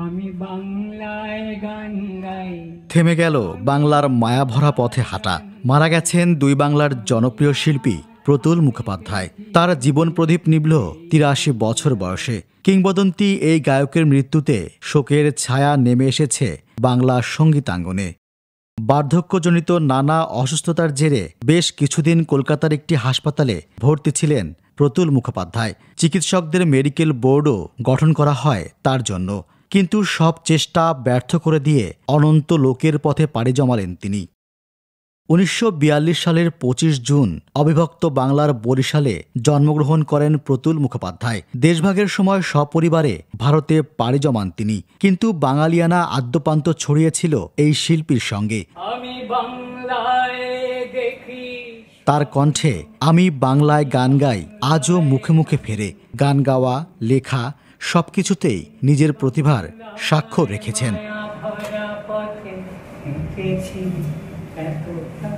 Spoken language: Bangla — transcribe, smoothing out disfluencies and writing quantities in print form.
আমি বাংলায় গান গাই। থেমে গেল বাংলার মায়াভরা পথে হাঁটা। মারা গেছেন দুই বাংলার জনপ্রিয় শিল্পী প্রতুল মুখোপাধ্যায়। তার জীবন প্রদীপ নিভল ৮৩ বছর বয়সে। কিংবদন্তি এই গায়কের মৃত্যুতে শোকের ছায়া নেমে এসেছে বাংলা সঙ্গীতাঙ্গনে। বার্ধক্যজনিত নানা অসুস্থতার জেরে বেশ কিছুদিন কলকাতার একটি হাসপাতালে ভর্তি ছিলেন প্রতুল মুখোপাধ্যায়। চিকিৎসকদের মেডিকেল বোর্ডও গঠন করা হয় তার জন্য, কিন্তু সব চেষ্টা ব্যর্থ করে দিয়ে অনন্ত লোকের পথে পাড়ি জমালেন তিনি। ১৯৪২ সালের ২৫ জুন অবিভক্ত বাংলার বরিশালে জন্মগ্রহণ করেন প্রতুল মুখোপাধ্যায়। দেশভাগের সময় সপরিবারে ভারতে পাড়ি জমান তিনি, কিন্তু বাঙালিয়ানা আদ্যপান্ত ছড়িয়েছিল এই শিল্পীর সঙ্গে। আমি বাংলায় দেখি তার কণ্ঠে আমি বাংলায় গান গাই আজও মুখে মুখে ফেরে। গান গাওয়া, লেখা সবকিছুতেই নিজের প্রতিভার স্বাক্ষর রেখেছেন। ভরা পথে হেঁটেছি এতটা।